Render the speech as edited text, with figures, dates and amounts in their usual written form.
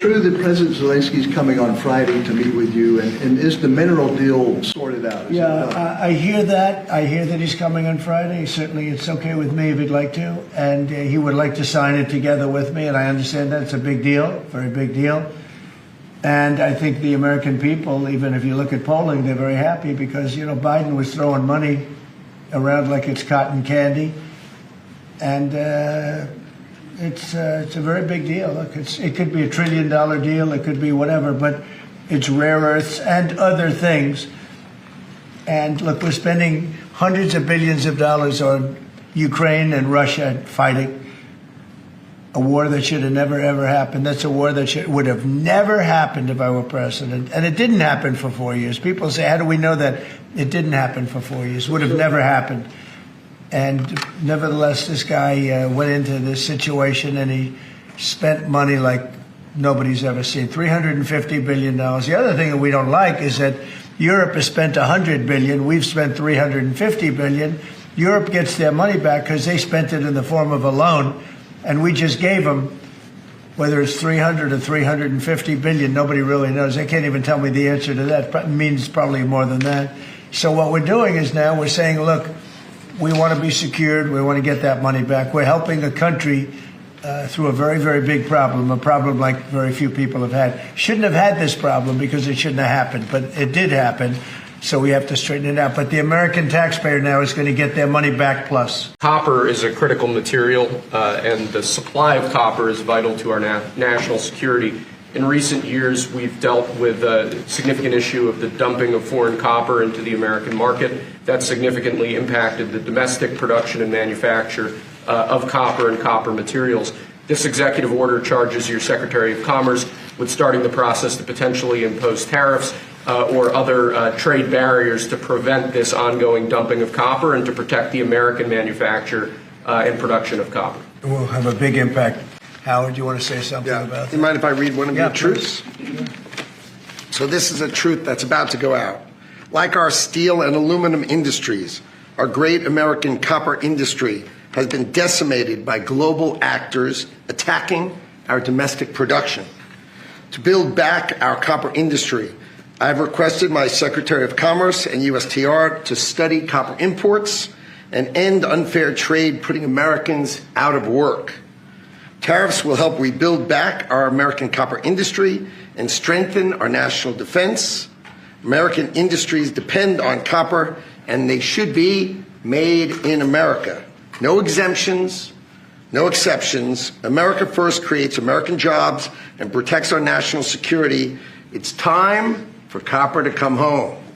True that President Zelenskyy is coming on Friday to meet with you, and is the mineral deal sorted out? I hear that. I hear that he's coming on Friday. Certainly, it's okay with me if he'd like to, and he would like to sign it together with me, and I understand that it's a big deal, very big deal. And I think the American people, even if you look at polling, they're very happy because, you know, Biden was throwing money around like it's cotton candy, and it's a very big deal. Look, it could be $1 trillion deal, it could be whatever, but it's rare earths and other things. And look, we're spending hundreds of billions of dollars on Ukraine and Russia fighting a war that should have never, ever happened. That's a war that would have never happened if I were president. And it didn't happen for 4 years. People say, how do we know that it didn't happen for 4 years? It would have never happened. And nevertheless, this guy went into this situation and he spent money like nobody's ever seen, $350 billion. The other thing that we don't like is that Europe has spent $100 billion. We've spent $350 billion. Europe gets their money back because they spent it in the form of a loan, and we just gave them, whether it's 300 or 350 billion, nobody really knows. They can't even tell me the answer to that. It means probably more than that. So what we're doing is now we're saying, look, we want to be secured. We want to get that money back. We're helping a country through a very, very big problem, a problem like very few people have had. Shouldn't have had this problem because it shouldn't have happened, but it did happen. So we have to straighten it out. But the American taxpayer now is going to get their money back plus. Copper is a critical material, and the supply of copper is vital to our national security. In recent years, we've dealt with a significant issue of the dumping of foreign copper into the American market. That significantly impacted the domestic production and manufacture of copper and copper materials. This executive order charges your Secretary of Commerce with starting the process to potentially impose tariffs or other trade barriers to prevent this ongoing dumping of copper and to protect the American manufacture and production of copper. It will have a big impact. Howard, do you want to say something about that? Do you mind if I read one of your truths? Sure. So this is a truth that's about to go out. Like our steel and aluminum industries, our great American copper industry has been decimated by global actors attacking our domestic production. To build back our copper industry, I've requested my Secretary of Commerce and USTR to study copper imports and end unfair trade putting Americans out of work. Tariffs will help rebuild back our American copper industry and strengthen our national defense. American industries depend on copper, and they should be made in America. No exemptions, no exceptions. America first creates American jobs and protects our national security. It's time for copper to come home.